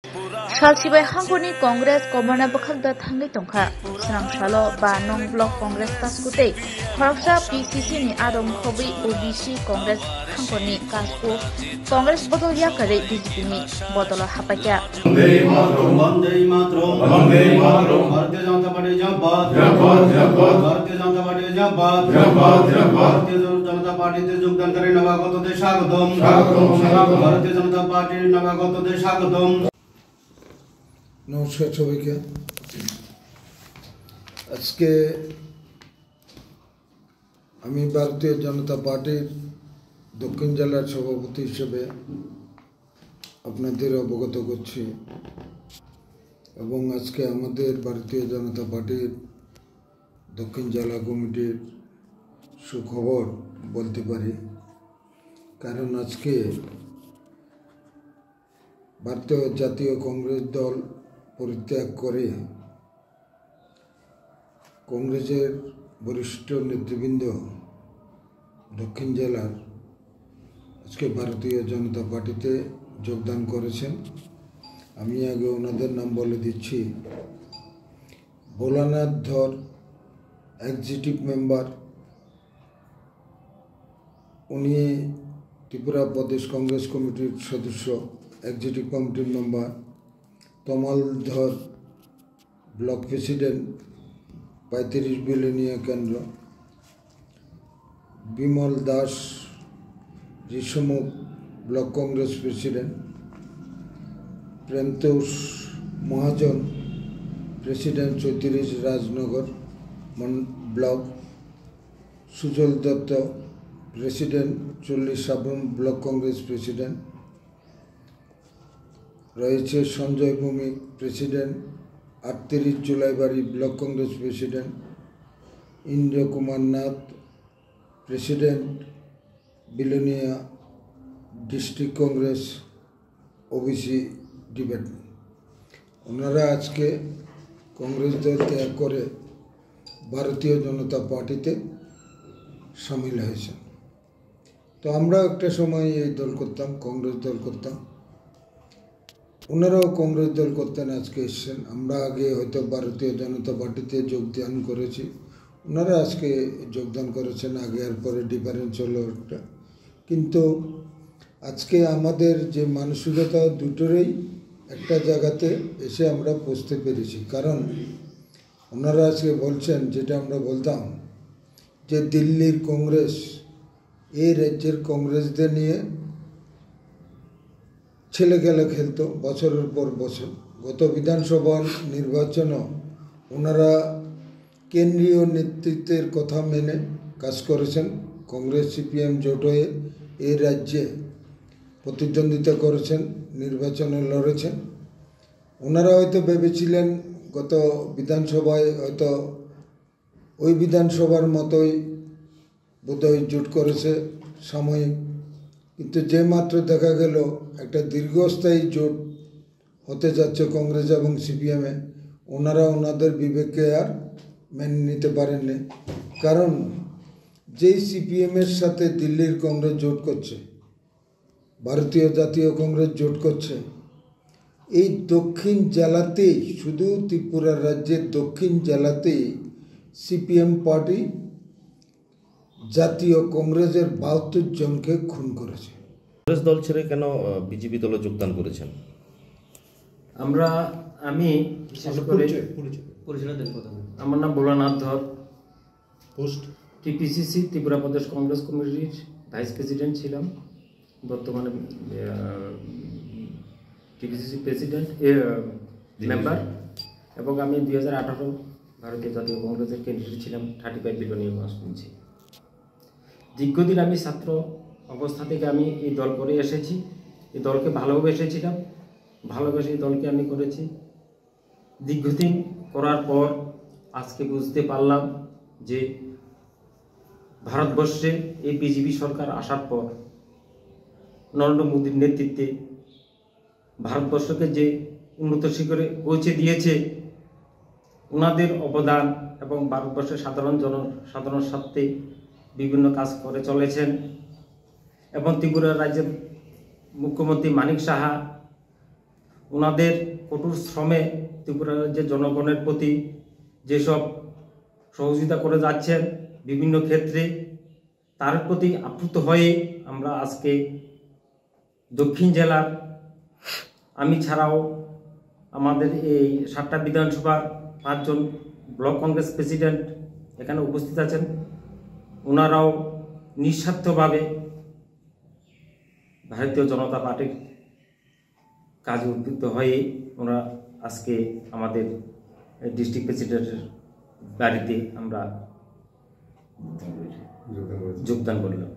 Salsibai hangkoni Congress komana bakhakda thangai tongkha srang salo ba nong block Congress taskute Kharksa PCC ni adom khobi OBC Congress hangkoni kasku Congress bodol yakare BJP ni bodol hapakya Vande Mataram Bharatiya Janata Party Jabad Bharatiya Janata Party Jabad Bharatiya Janata Party te যোগদান করে নবাগতদের স্বাগতম ভারতীয় জনতা পার্টির নবাগতদের স্বাগতম। নমস্কার সবাইকে। আজকে আমি ভারতীয় জনতা পার্টির দক্ষিণ জেলার সভাপতি হিসেবে আপনাদের অবগত করছি এবং আজকে আমাদের ভারতীয় জনতা পার্টির দক্ষিণ জেলা কমিটির সুখবর বলতে পারি, কারণ আজকে ভারতীয় জাতীয় কংগ্রেস দল পরিত্যাগ করে কংগ্রেসের বরিষ্ঠ নেতৃবৃন্দ দক্ষিণ জেলার আজকে ভারতীয় জনতা পার্টিতে যোগদান করেছেন। আমি আগে ওনাদের নাম বলে দিচ্ছি। ভোলানাথ ধর এক্সিকিউটিভ মেম্বার, উনি ত্রিপুরা প্রদেশ কংগ্রেস কমিটির সদস্য, এক্সিকিউটিভ কমিটির মেম্বার। তমাল ধর ব্লক প্রেসিডেন্ট 35 বিলোনিয়া কেন্দ্র। Bimal Das Rishyamukh block Congress president. Premtosh Mahajan president 34 Rajnagar block. Sujal Dutta president 40 Sabroom block Congress president রয়েছে। Sanjay Bhowmik president 38 Julaibari block Congress president. Indra Kumar Nath president Belonia district Congress OBC department. ওনারা আজকে কংগ্রেস দল ত্যাগ করে ভারতীয় জনতা পার্টিতে সামিল হয়েছেন। তো আমরা একটা সময় এই দল করতাম, কংগ্রেস দল করতাম, ওনারাও কংগ্রেস দল করতেন, আজকে এসছেন। আমরা আগে হয়তো ভারতীয় জনতা পার্টিতে যোগদান করেছি, ওনারা আজকে যোগদান করেছেন। আগে আর পরে ডিফারেন্স হলো একটা, কিন্তু আজকে আমাদের যে মানসিকতা দুটোরই একটা জায়গাতে এসে আমরা পৌঁছতে পেরেছি। কারণ ওনারা আজকে বলছেন, যেটা আমরা বলতাম যে দিল্লির কংগ্রেস এই রাজ্যের কংগ্রেসদের নিয়ে ছেলে খেলা খেলতো বছরের পর বছর। গত বিধানসভা নির্বাচনও ওনারা কেন্দ্রীয় নেতৃত্বের কথা মেনে কাজ করেছেন। কংগ্রেস সিপিএম জোট হয়ে এই রাজ্যে প্রতিদ্বন্দ্বিতা করেছেন, নির্বাচনে লড়েছেন। ওনারা হয়তো ভেবেছিলেন গত বিধানসভায় হয়তো ওই বিধানসভার মতোই বোধহয় জোট করেছে সাময়িক, কিন্তু যে মাত্র দেখা গেল একটা দীর্ঘস্থায়ী জোট হতে যাচ্ছে কংগ্রেস এবং সিপিএমে, ওনারা ওনাদের বিবেককে আর মেনে নিতে পারেননি। কারণ যেই সিপিএমের সাথে দিল্লির কংগ্রেস জোট করছে, ভারতীয় জাতীয় কংগ্রেস জোট করছে, এই দক্ষিণ জেলাতেই, শুধু ত্রিপুরা রাজ্যের দক্ষিণ জেলাতেই সিপিএম পার্টি জাতীয় কংগ্রেসের 72 জনকে খুন করেছে। কংগ্রেস দল ছেড়ে কেন বিজেপি দলে যোগদান করেছেন? আমি বিশেষ করে আমার নাম ভোলানাথ ধর, পোস্ট টিপিসিসি ত্রিপুরা প্রদেশ কংগ্রেস কমিটির ভাইস প্রেসিডেন্ট ছিলাম, বর্তমানে টিপিসিসি প্রেসিডেন্ট মেম্বার, এবং আমি 2018 ভারতীয় জাতীয় কংগ্রেসের ক্যান্ডিডেট ছিলাম। 35 বিলোনিয়া কনস্টিটিউয়েন্সি। দীর্ঘদিন আমি ছাত্র অবস্থা থেকে আমি এই দল করে এসেছি, এই দলকে ভালোবেসেছিলাম, ভালোবেসে এই দলকে আমি করেছি। দীর্ঘদিন করার পর আজকে বুঝতে পারলাম যে ভারতবর্ষে এই বিজেপি সরকার আসার পর নরেন্দ্র মোদীর নেতৃত্বে ভারতবর্ষকে যে উন্নত শিখরে পৌঁছে দিয়েছে, ওনাদের অবদান এবং ভারতবর্ষের সাধারণ স্বার্থে বিভিন্ন কাজ করে চলেছেন। এবং ত্রিপুরা রাজ্যের মুখ্যমন্ত্রী মানিক সাহা ওনাদের কঠোর শ্রমে ত্রিপুরা রাজ্যের জনগণের প্রতি যেসব সহযোগিতা করে যাচ্ছেন বিভিন্ন ক্ষেত্রে, তার প্রতি আপ্লুত হয়ে আমরা আজকে দক্ষিণ জেলার আমি ছাড়াও আমাদের এই 7টা বিধানসভার 5 জন ব্লক কংগ্রেস প্রেসিডেন্ট এখানে উপস্থিত আছেন। ওনারাও নিঃস্বার্থভাবে ভারতীয় জনতা পার্টির কাজে উদ্বুদ্ধ হয়ে ওনারা আজকে আমাদের ডিস্ট্রিক্ট প্রেসিডেন্টের বাড়িতে আমরা যোগদান করলাম।